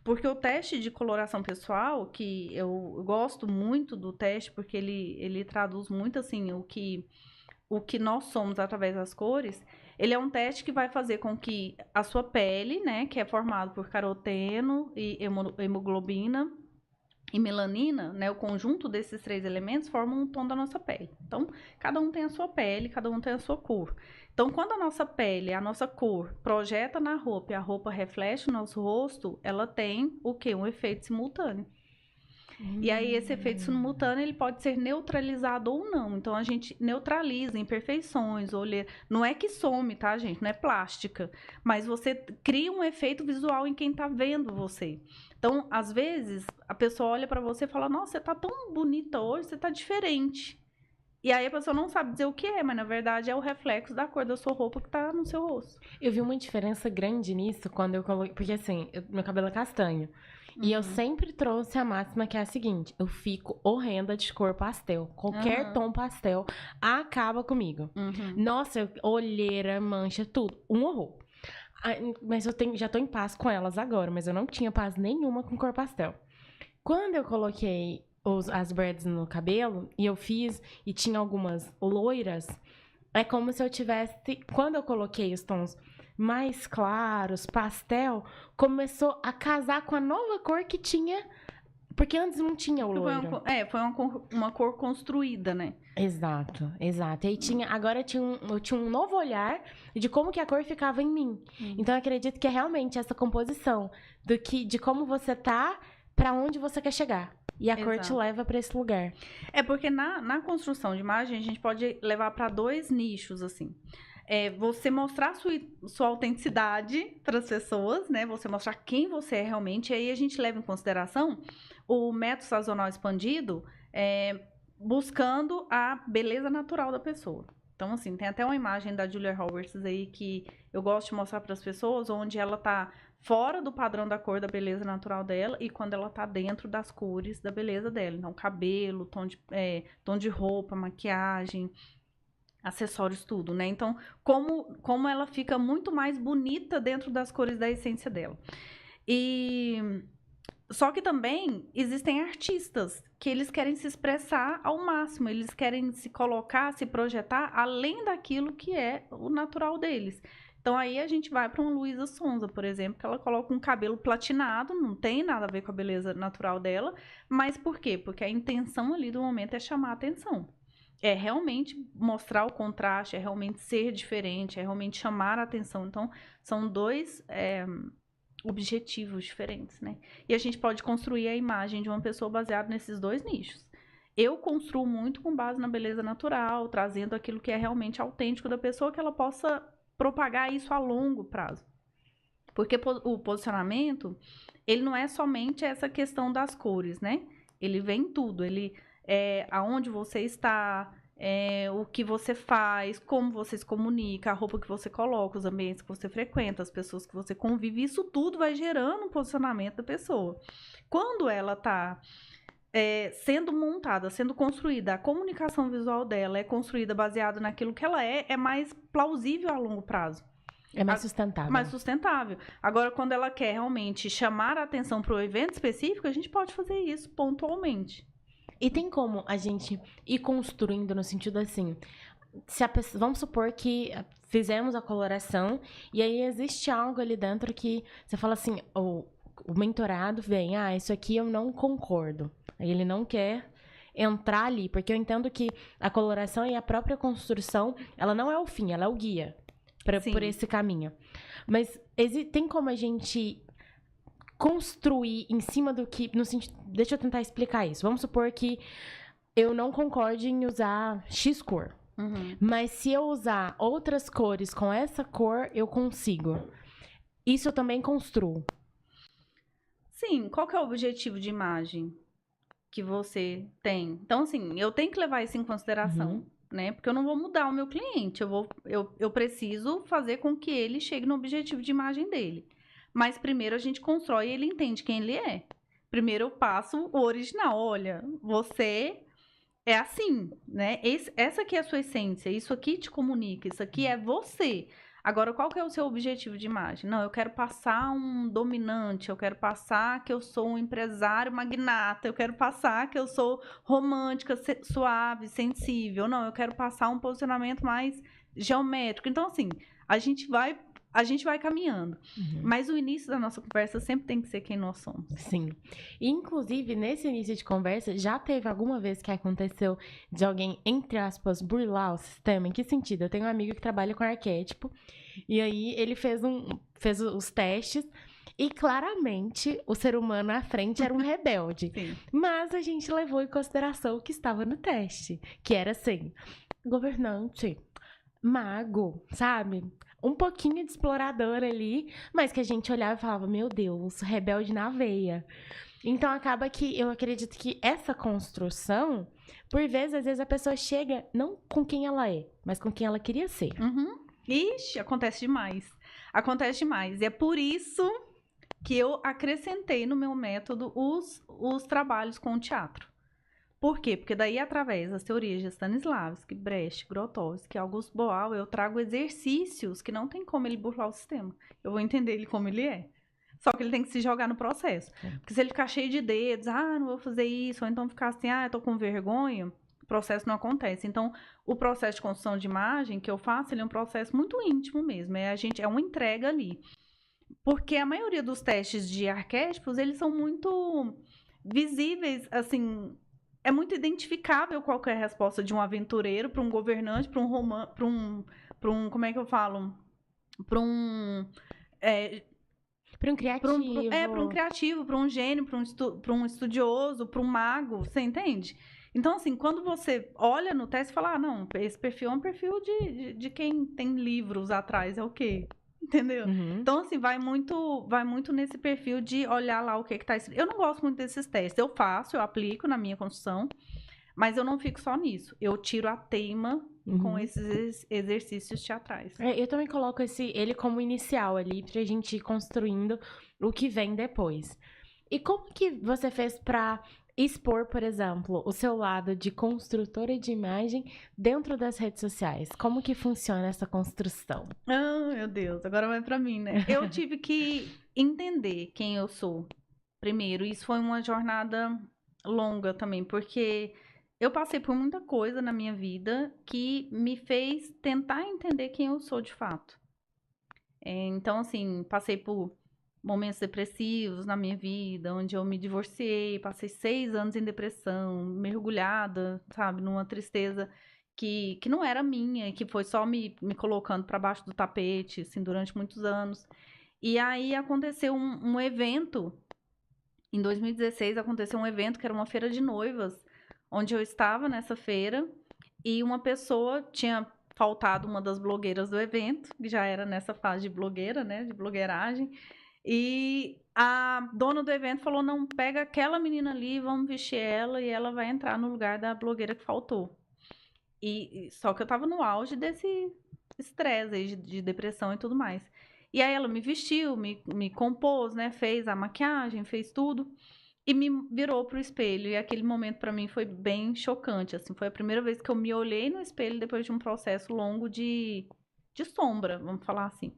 Porque o teste de coloração pessoal, que eu gosto muito do teste, porque ele traduz muito, assim, o que nós somos através das cores, ele é um teste que vai fazer com que a sua pele, né, que é formado por caroteno e hemoglobina, e melanina, né, o conjunto desses 3 elementos formam um tom da nossa pele. Então, cada um tem a sua pele, cada um tem a sua cor. Então, quando a nossa pele, a nossa cor, projeta na roupa e a roupa reflete o nosso rosto, ela tem o quê? Um efeito simultâneo. E aí, esse efeito simultâneo, ele pode ser neutralizado ou não. Então, a gente neutraliza imperfeições, olheira. Não é que some, tá, gente? Não é plástica. Mas você cria um efeito visual em quem tá vendo você. Então, às vezes, a pessoa olha pra você e fala, nossa, você tá tão bonita hoje, você tá diferente. E aí a pessoa não sabe dizer o que é, mas na verdade é o reflexo da cor da sua roupa que tá no seu rosto. Eu vi uma diferença grande nisso quando eu coloquei... Porque assim, meu cabelo é castanho. E eu sempre trouxe a máxima que é a seguinte, eu fico horrenda de cor pastel. Qualquer tom pastel acaba comigo. Nossa, olheira, mancha, tudo. Um horror. Mas já tô em paz com elas agora, mas eu não tinha paz nenhuma com cor pastel. Quando eu coloquei as braids no cabelo, e eu fiz, e tinha algumas loiras, é como se eu tivesse... Quando eu coloquei os tons mais claros, pastel, começou a casar com a nova cor que tinha... Porque antes não tinha o loiro. Foi uma cor construída, né? Exato. E aí agora eu tinha um novo olhar de como que a cor ficava em mim. Então eu acredito que é realmente essa composição de como você tá pra onde você quer chegar. E a cor te leva pra esse lugar. Porque na construção de imagem a gente pode levar pra 2 nichos, assim. Você mostrar sua autenticidade para as pessoas, né? Você mostrar quem você é realmente. E aí a gente leva em consideração o método sazonal expandido, buscando a beleza natural da pessoa. Então, assim, tem até uma imagem da Julia Roberts aí que eu gosto de mostrar para as pessoas, onde ela tá fora do padrão da cor da beleza natural dela e quando ela tá dentro das cores da beleza dela. Então, cabelo, tom de roupa, maquiagem, acessórios, tudo, né? Então, como ela fica muito mais bonita dentro das cores da essência dela. Só que também existem artistas que eles querem se expressar ao máximo, eles querem se colocar, se projetar além daquilo que é o natural deles. Então, aí a gente vai para uma Luísa Sonza, por exemplo, que ela coloca um cabelo platinado, não tem nada a ver com a beleza natural dela, mas por quê? Porque a intenção ali do momento é chamar a atenção. É realmente mostrar o contraste, é realmente ser diferente, é realmente chamar a atenção. Então, são 2 objetivos diferentes, né? E a gente pode construir a imagem de uma pessoa baseada nesses 2 nichos. Eu construo muito com base na beleza natural, trazendo aquilo que é realmente autêntico da pessoa, que ela possa propagar isso a longo prazo. Porque o posicionamento, ele não é somente essa questão das cores, né? Ele vem em tudo, ele... aonde você está, o que você faz, como você se comunica, a roupa que você coloca, os ambientes que você frequenta, as pessoas que você convive, isso tudo vai gerando um posicionamento da pessoa. Quando ela está sendo montada, sendo construída, a comunicação visual dela é construída baseada naquilo que ela é mais plausível a longo prazo. É mais sustentável. Mais sustentável. Agora, quando ela quer realmente chamar a atenção para o evento específico, a gente pode fazer isso pontualmente. E tem como a gente ir construindo no sentido assim, vamos supor que fizemos a coloração e aí existe algo ali dentro que você fala assim, o mentorado vem, isso aqui eu não concordo. Aí ele não quer entrar ali, porque eu entendo que a coloração e a própria construção, ela não é o fim, ela é o guia por esse caminho. Mas tem como a gente construir em cima do que... No sentido, deixa eu tentar explicar isso. Vamos supor que eu não concorde em usar X cor. Uhum. Mas se eu usar outras cores com essa cor, eu consigo. Isso eu também construo. Sim, qual que é o objetivo de imagem que você tem? Então, assim, eu tenho que levar isso em consideração, né? Porque eu não vou mudar o meu cliente, eu preciso fazer com que ele chegue no objetivo de imagem dele. Mas primeiro a gente constrói e ele entende quem ele é. Primeiro eu passo o original. Olha, você é assim, né? Essa aqui é a sua essência, isso aqui te comunica, isso aqui é você. Agora, qual que é o seu objetivo de imagem? Não, eu quero passar um dominante, eu quero passar que eu sou um empresário magnata, eu quero passar que eu sou romântica, suave, sensível. Não, eu quero passar um posicionamento mais geométrico. Então, assim, a gente vai, a gente vai caminhando. Mas o início da nossa conversa sempre tem que ser quem nós somos. Sim. Inclusive, nesse início de conversa, já teve alguma vez que aconteceu de alguém, entre aspas, burlar o sistema? Em que sentido? Eu tenho um amigo que trabalha com arquétipo, e aí ele fez os testes, e claramente o ser humano à frente era um rebelde. Sim. Mas a gente levou em consideração o que estava no teste, que era assim, governante, mago, sabe? Um pouquinho de explorador ali, mas que a gente olhava e falava, meu Deus, rebelde na veia. Então acaba que eu acredito que essa construção, por vezes, às vezes a pessoa chega não com quem ela é, mas com quem ela queria ser. Uhum. Ixi, acontece demais. Acontece demais. E é por isso que eu acrescentei no meu método os trabalhos com o teatro. Por quê? Porque daí, através das teorias de Stanislavski, Brecht, Grotowski, Augusto Boal, eu trago exercícios que não tem como ele burlar o sistema. Eu vou entender ele como ele é. Só que ele tem que se jogar no processo. Porque se ele ficar cheio de dedos, não vou fazer isso, ou então ficar assim, eu tô com vergonha, o processo não acontece. Então, o processo de construção de imagem que eu faço, ele é um processo muito íntimo mesmo. É uma entrega ali. Porque a maioria dos testes de arquétipos, eles são muito visíveis, assim, é muito identificável qual que é a resposta de um aventureiro para um governante, para um romance, para um, como é que eu falo? Para um Para um criativo. para um criativo, para um gênio, para um estudioso, para um mago, você entende? Então, assim, quando você olha no teste e fala, não, esse perfil é um perfil de quem tem livros atrás, é o quê? Entendeu? Uhum. Então, assim, vai muito nesse perfil de olhar lá o que tá escrito. Eu não gosto muito desses testes. Eu faço, eu aplico na minha construção, mas eu não fico só nisso. Eu tiro a teima com esses exercícios teatrais. Eu também coloco ele como inicial ali, pra gente ir construindo o que vem depois. E como que você fez pra expor, por exemplo, o seu lado de construtora de imagem dentro das redes sociais? Como que funciona essa construção? Meu Deus, agora vai pra mim, né? Eu tive que entender quem eu sou primeiro. Isso foi uma jornada longa também, porque eu passei por muita coisa na minha vida que me fez tentar entender quem eu sou de fato. Então, assim, passei por momentos depressivos na minha vida, onde eu me divorciei, passei 6 anos em depressão, mergulhada, sabe, numa tristeza que não era minha, que foi só me colocando para baixo do tapete, assim, durante muitos anos. E aí aconteceu um evento, em 2016 aconteceu um evento que era uma feira de noivas, onde eu estava nessa feira e uma pessoa tinha faltado, uma das blogueiras do evento, que já era nessa fase de blogueira, né, de blogueiragem, e a dona do evento falou, não, pega aquela menina ali, vamos vestir ela e ela vai entrar no lugar da blogueira que faltou. Só que eu tava no auge desse estresse aí de depressão e tudo mais. E aí ela me vestiu, me compôs, né, fez a maquiagem, fez tudo e me virou pro espelho. E aquele momento pra mim foi bem chocante, assim, foi a primeira vez que eu me olhei no espelho depois de um processo longo de sombra, vamos falar assim.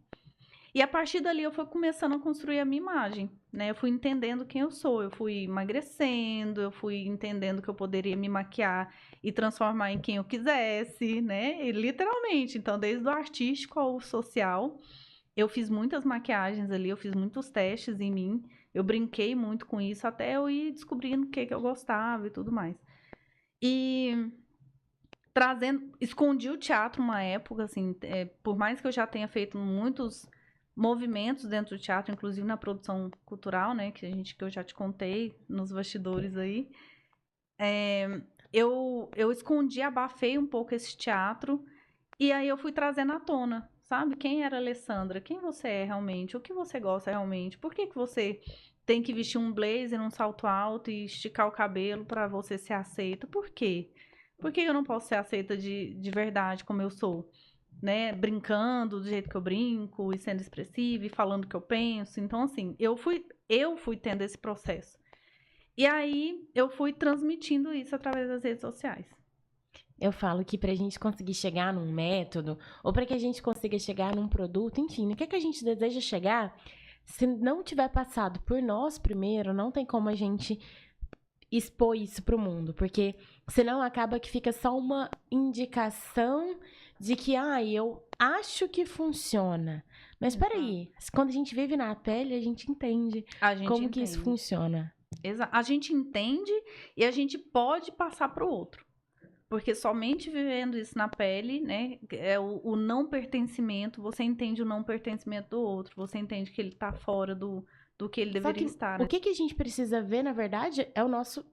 E a partir dali eu fui começando a construir a minha imagem, né? Eu fui entendendo quem eu sou, eu fui emagrecendo, eu fui entendendo que eu poderia me maquiar e transformar em quem eu quisesse, né? E, literalmente, então desde o artístico ao social, eu fiz muitas maquiagens ali, eu fiz muitos testes em mim, eu brinquei muito com isso até eu ir descobrindo o que eu gostava e tudo mais. E escondi o teatro uma época, assim, por mais que eu já tenha feito muitos movimentos dentro do teatro, inclusive na produção cultural, né, que eu já te contei nos bastidores aí, eu escondi, abafei um pouco esse teatro, e aí eu fui trazendo à tona, sabe? Quem era a Alessandra? Quem você é realmente? O que você gosta realmente? Por que que você tem que vestir um blazer, um salto alto e esticar o cabelo para você ser aceita? Por quê? Por que eu não posso ser aceita de verdade como eu sou? Né? Brincando do jeito que eu brinco, e sendo expressiva, e falando o que eu penso. Então, assim, eu fui tendo esse processo. E aí, eu fui transmitindo isso através das redes sociais. Eu falo que pra gente conseguir chegar num método, ou pra que a gente consiga chegar num produto, enfim, no que a gente deseja chegar, se não tiver passado por nós primeiro, não tem como a gente expor isso pro mundo, porque senão acaba que fica só uma indicação de que, eu acho que funciona. Mas Exato. peraí, quando a gente vive na pele, a gente entende A gente como que isso entende. funciona. A gente entende e a gente pode passar para o outro. Porque somente vivendo isso na pele, né, é o não pertencimento, você entende o não pertencimento do outro, você entende que ele tá fora do que ele Só deveria que estar. o que a gente precisa ver, na verdade, é o nosso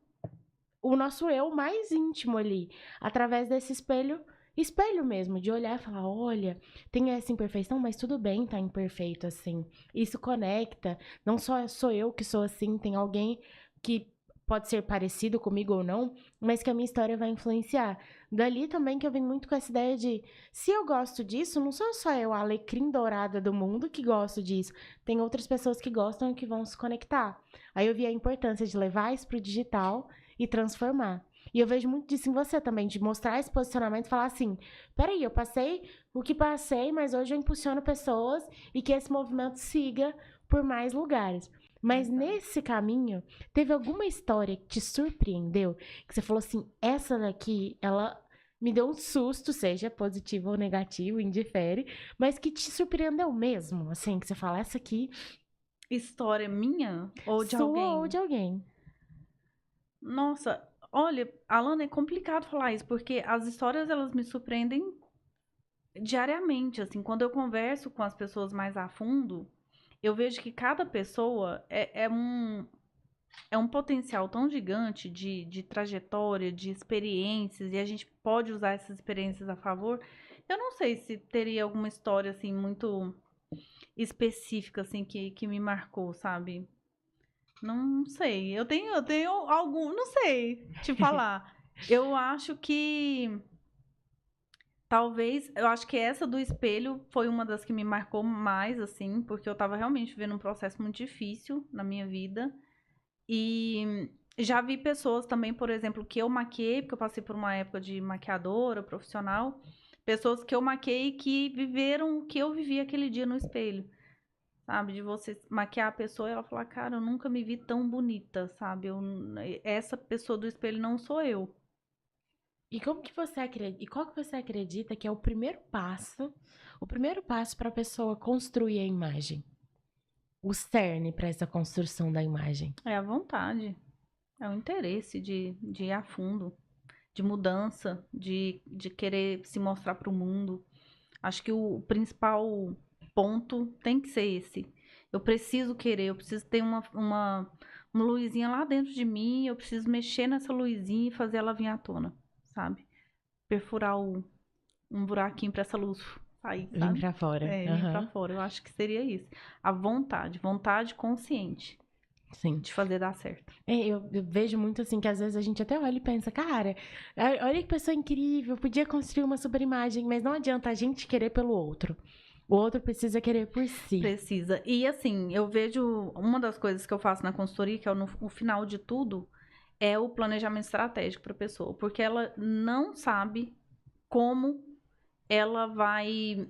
eu mais íntimo ali, através desse espelho mesmo, de olhar e falar, olha, tem essa imperfeição, mas tudo bem tá imperfeito assim. Isso conecta, não só sou eu que sou assim, tem alguém que pode ser parecido comigo ou não, mas que a minha história vai influenciar. Dali também que eu venho muito com essa ideia de, se eu gosto disso, não sou só eu, a alecrim dourada do mundo, que gosto disso. Tem outras pessoas que gostam e que vão se conectar. Aí eu vi a importância de levar isso pro digital e transformar. E eu vejo muito disso em você também, de mostrar esse posicionamento e falar assim: peraí, eu passei o que passei, mas hoje eu impulsiono pessoas e que esse movimento siga por mais lugares. Mas nesse caminho, teve alguma história que te surpreendeu? Que você falou assim: essa daqui, ela me deu um susto, seja positivo ou negativo, indifere, mas que te surpreendeu mesmo, assim, que você fala, essa aqui, História minha ou de sua alguém? ou de alguém. Nossa, olha, Alana, é complicado falar isso, porque as histórias, elas me surpreendem diariamente, assim, quando eu converso com as pessoas mais a fundo, eu vejo que cada pessoa é um potencial tão gigante de trajetória, de experiências, e a gente pode usar essas experiências a favor. Eu não sei se teria alguma história, assim, muito específica, assim, que me marcou, sabe? Não sei. Eu tenho algum, não sei te falar. Eu acho que talvez, eu acho que essa do espelho foi uma das que me marcou mais, assim, porque eu tava realmente vivendo um processo muito difícil na minha vida. E já vi pessoas também, por exemplo, que eu maquiei, porque eu passei por uma época de maquiadora profissional, pessoas que eu maquiei que viveram o que eu vivi aquele dia no espelho. Sabe, de você maquiar a pessoa e ela falar, cara, eu nunca me vi tão bonita, sabe? Essa pessoa do espelho não sou eu. E como que você acredita, e qual que você acredita que é o primeiro passo para a pessoa construir a imagem? O cerne para essa construção da imagem. É a vontade, é o interesse de ir a fundo, de mudança, de querer se mostrar para o mundo. Acho que o principal ponto tem que ser esse. Eu preciso querer, eu preciso ter uma luzinha lá dentro de mim, eu preciso mexer nessa luzinha e fazer ela vir à tona, sabe? Perfurar um buraquinho para essa luz sair, Vim sabe? pra fora. É, vir para Aham. fora. Eu acho que seria isso. A vontade consciente Sim. de fazer dar certo. Eu vejo muito assim que às vezes a gente até olha e pensa, cara, olha que pessoa incrível, podia construir uma super imagem, mas não adianta a gente querer pelo outro. O outro precisa querer por si. Precisa. E assim, eu vejo uma das coisas que eu faço na consultoria, que é o final de tudo, é o planejamento estratégico para a pessoa, porque ela não sabe como ela vai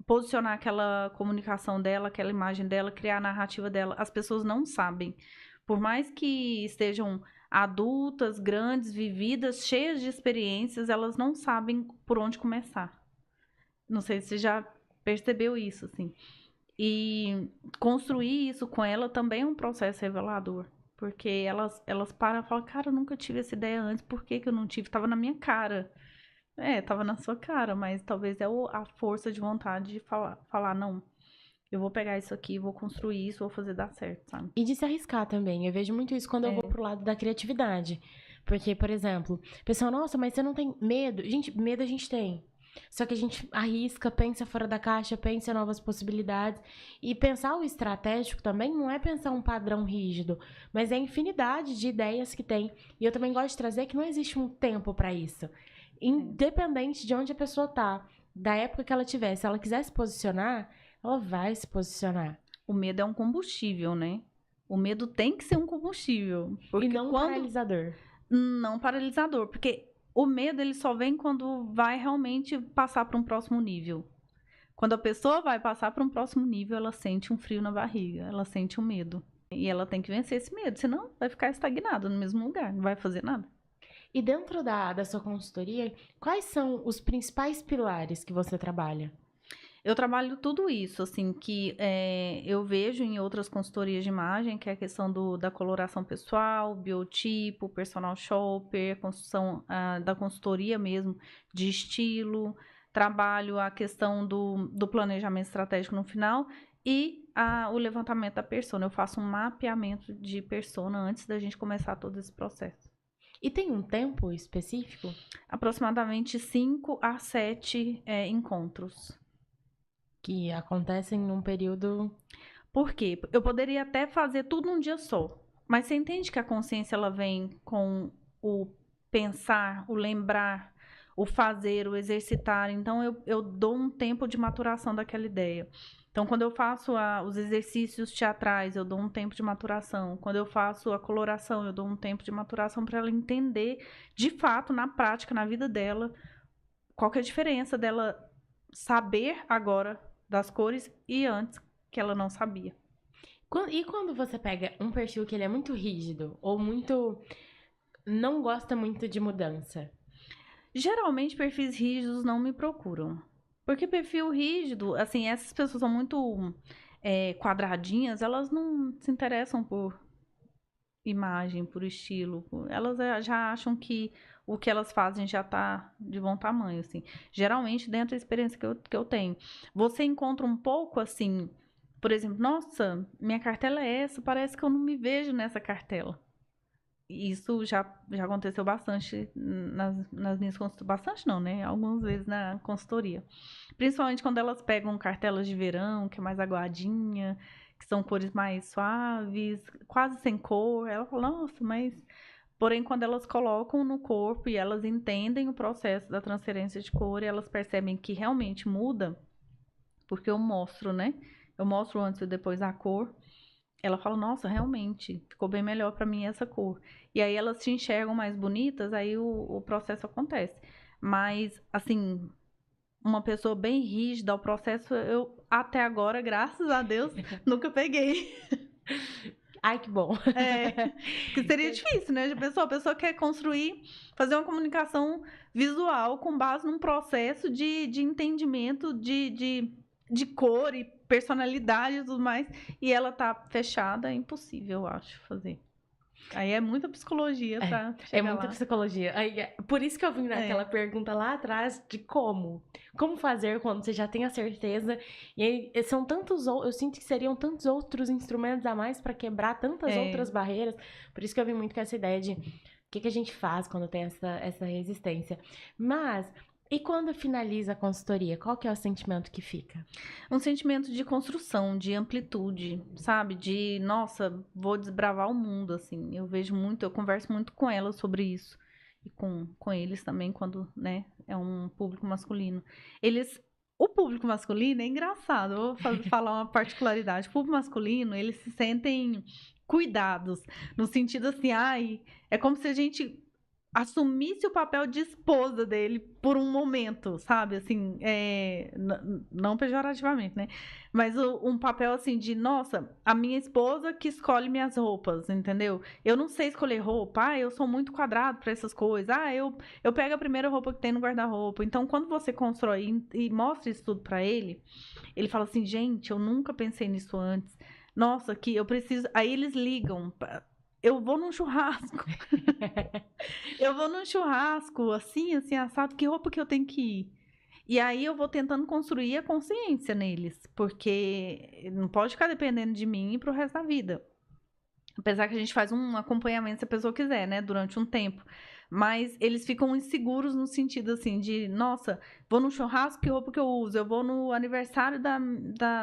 posicionar aquela comunicação dela, aquela imagem dela, criar a narrativa dela. As pessoas não sabem. Por mais que estejam adultas, grandes, vividas, cheias de experiências, elas não sabem por onde começar. Não sei se você já percebeu isso, assim. E construir isso com ela também é um processo revelador. Porque elas param e falam, cara, eu nunca tive essa ideia antes, por que que eu não tive? Tava na minha cara. É, tava na sua cara, mas talvez é a força de vontade de falar, não, eu vou pegar isso aqui, vou construir isso, vou fazer dar certo, sabe? E de se arriscar também. Eu vejo muito isso quando eu vou É, pro lado da criatividade. Porque, por exemplo, pessoal, nossa, mas você não tem medo? Gente, medo a gente tem. Só que a gente arrisca, pensa fora da caixa, pensa em novas possibilidades. E pensar o estratégico também não é pensar um padrão rígido, mas é a infinidade de ideias que tem. E eu também gosto de trazer que não existe um tempo para isso. Independente de onde a pessoa tá, da época que ela tiver, se ela quiser se posicionar, ela vai se posicionar. O medo é um combustível, né? O medo tem que ser um combustível. Porque E não um paralisador. Não paralisador, porque o medo ele só vem quando vai realmente passar para um próximo nível. Quando a pessoa vai passar para um próximo nível, ela sente um frio na barriga, ela sente um medo. E ela tem que vencer esse medo, senão vai ficar estagnada no mesmo lugar, não vai fazer nada. E dentro da sua consultoria, quais são os principais pilares que você trabalha? Eu trabalho tudo isso, assim, que eu vejo em outras consultorias de imagem, que é a questão da coloração pessoal, biotipo, personal shopper, a construção da consultoria mesmo de estilo, trabalho a questão do planejamento estratégico no final e o levantamento da persona. Eu faço um mapeamento de persona antes da gente começar todo esse processo. E tem um tempo específico? Aproximadamente 5 a 7 encontros. Que acontecem num período... Por quê? Eu poderia até fazer tudo num dia só. Mas você entende que a consciência ela vem com o pensar, o lembrar, o fazer, o exercitar. Então, eu dou um tempo de maturação daquela ideia. Então, quando eu faço os exercícios teatrais, eu dou um tempo de maturação. Quando eu faço a coloração, eu dou um tempo de maturação para ela entender, de fato, na prática, na vida dela, qual que é a diferença dela saber agora das cores e antes que ela não sabia. E quando você pega um perfil que ele é muito rígido ou muito... não gosta muito de mudança? Geralmente, perfis rígidos não me procuram. Porque perfil rígido, assim, essas pessoas são muito quadradinhas, elas não se interessam por imagem, por estilo. Elas já acham que o que elas fazem já tá de bom tamanho, assim. Geralmente, dentro da experiência que eu tenho. Você encontra um pouco, assim, por exemplo, nossa, minha cartela é essa, parece que eu não me vejo nessa cartela. Isso já aconteceu bastante nas minhas consultorias. Bastante não, né? Algumas vezes na consultoria. Principalmente quando elas pegam cartelas de verão, que é mais aguadinha, que são cores mais suaves, quase sem cor. Ela fala, nossa, mas... Porém, quando elas colocam no corpo e elas entendem o processo da transferência de cor e elas percebem que realmente muda, porque eu mostro, né? Eu mostro antes e depois a cor. Ela fala, nossa, realmente, ficou bem melhor pra mim essa cor. E aí elas se enxergam mais bonitas, aí o processo acontece. Mas, assim, uma pessoa bem rígida, o processo, eu até agora, graças a Deus, nunca peguei. Ai, que bom. Que seria difícil, né? A pessoa quer construir, fazer uma comunicação visual com base num processo de entendimento de cor e personalidade e tudo mais, e ela tá fechada, é impossível, eu acho, fazer. Aí é muita psicologia pra chegar É muita lá. psicologia. Por isso que eu vim naquela pergunta lá atrás de como. Como fazer quando você já tem a certeza. E aí, são tantos... Eu sinto que seriam tantos outros instrumentos a mais pra quebrar tantas outras barreiras. Por isso que eu vim muito com essa ideia de o que a gente faz quando tem essa resistência. Mas... E quando finaliza a consultoria, qual que é o sentimento que fica? Um sentimento de construção, de amplitude, sabe? De, nossa, vou desbravar o mundo, assim. Eu vejo muito, eu converso muito com elas sobre isso. E com eles também, quando, né, é um público masculino. O público masculino é engraçado, eu vou falar uma particularidade. O público masculino, eles se sentem cuidados, no sentido assim, ai, é como se a gente assumisse o papel de esposa dele por um momento, sabe? Assim, não pejorativamente, né? Mas um papel assim de, nossa, a minha esposa que escolhe minhas roupas, entendeu? Eu não sei escolher roupa, eu sou muito quadrado para essas coisas. Eu pego a primeira roupa que tem no guarda-roupa. Então, quando você constrói e mostra isso tudo para ele fala assim, gente, eu nunca pensei nisso antes. Nossa, que eu preciso. Aí eles ligam. Eu vou num churrasco. Eu vou num churrasco, assim, assado. Que roupa que eu tenho que ir? E aí eu vou tentando construir a consciência neles. Porque não pode ficar dependendo de mim pro resto da vida. Apesar que a gente faz um acompanhamento se a pessoa quiser, né? Durante um tempo. Mas eles ficam inseguros no sentido assim de, nossa, vou no churrasco, que roupa que eu uso? Eu vou no aniversário da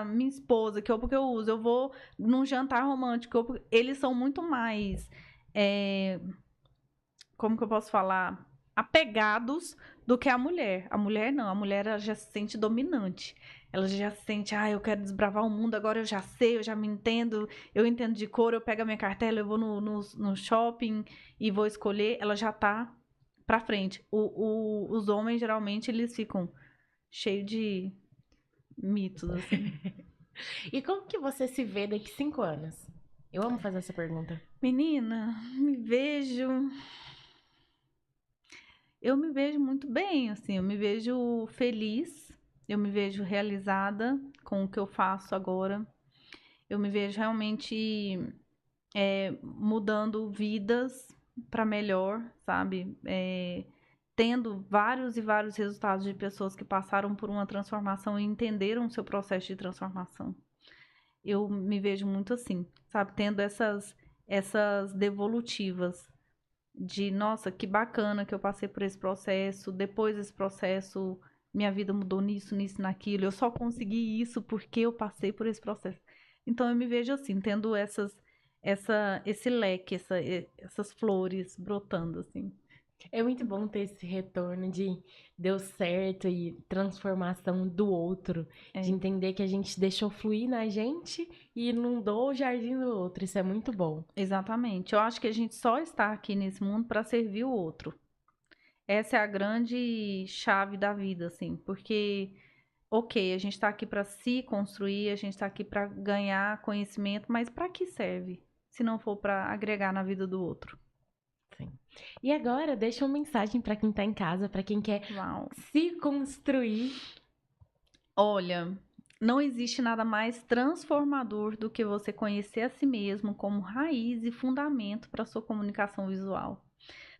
minha esposa, que roupa que eu uso? Eu vou num jantar romântico, que roupa... Eles são muito mais, como que eu posso falar? Apegados do que a mulher. A mulher não, a mulher ela já se sente dominante. Ela já se sente, eu quero desbravar o mundo, agora eu já sei, eu já me entendo, eu entendo de cor, eu pego a minha cartela, eu vou no shopping e vou escolher, ela já tá pra frente. Os homens, geralmente, eles ficam cheios de mitos, assim. E como que você se vê daqui 5 anos? Eu amo fazer essa pergunta. Menina, eu me vejo muito bem, assim, eu me vejo feliz, eu me vejo realizada com o que eu faço agora. Eu me vejo realmente mudando vidas para melhor, sabe? Tendo vários e vários resultados de pessoas que passaram por uma transformação e entenderam o seu processo de transformação. Eu me vejo muito assim, sabe? Tendo essas devolutivas de, nossa, que bacana que eu passei por esse processo, depois desse processo, minha vida mudou nisso, nisso, naquilo, eu só consegui isso porque eu passei por esse processo. Então eu me vejo assim, tendo esse leque, essas flores brotando, assim. É muito bom ter esse retorno de deu certo e transformação do outro. De É, entender que a gente deixou fluir na gente e inundou o jardim do outro. Isso é muito bom. exatamente. Eu acho que a gente só está aqui nesse mundo para servir o outro. Essa é a grande chave da vida, assim, porque, ok, a gente está aqui para se construir, a gente está aqui para ganhar conhecimento, mas para que serve? Se não for para agregar na vida do outro. Sim. E agora, deixa uma mensagem para quem tá em casa, para quem quer Uau. se construir. Olha, não existe nada mais transformador do que você conhecer a si mesmo como raiz e fundamento para sua comunicação visual.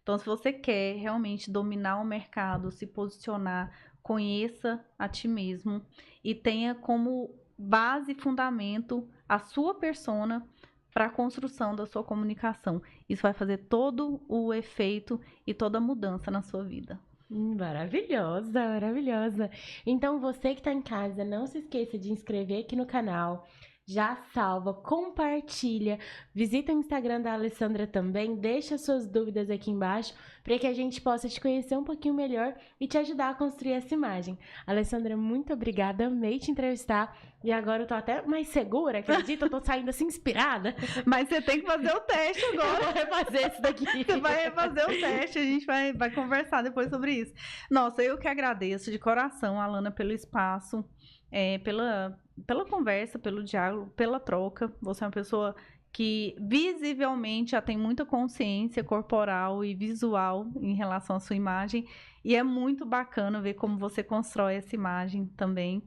Então, se você quer realmente dominar o mercado, se posicionar, conheça a ti mesmo e tenha como base e fundamento a sua persona para a construção da sua comunicação. Isso vai fazer todo o efeito e toda a mudança na sua vida. Maravilhosa, maravilhosa. Então, você que tá em casa, não se esqueça de inscrever aqui no canal. Já salva, compartilha, visita o Instagram da Alessandra também, deixa suas dúvidas aqui embaixo para que a gente possa te conhecer um pouquinho melhor e te ajudar a construir essa imagem. Alessandra, muito obrigada, amei te entrevistar e agora eu tô até mais segura, acredita? Eu tô saindo assim inspirada. Mas você tem que fazer o teste Eu agora. vou refazer isso daqui. Você vai fazer o teste, a gente vai conversar depois sobre isso. Nossa, eu que agradeço de coração, Alana, pelo espaço, pela conversa, pelo diálogo, pela troca. Você é uma pessoa que visivelmente já tem muita consciência corporal e visual em relação à sua imagem. E é muito bacana ver como você constrói essa imagem também.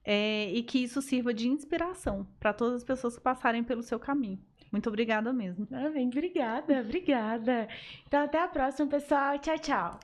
E que isso sirva de inspiração para todas as pessoas que passarem pelo seu caminho. Muito obrigada mesmo. Obrigada, obrigada. Então, até a próxima, pessoal. Tchau, tchau.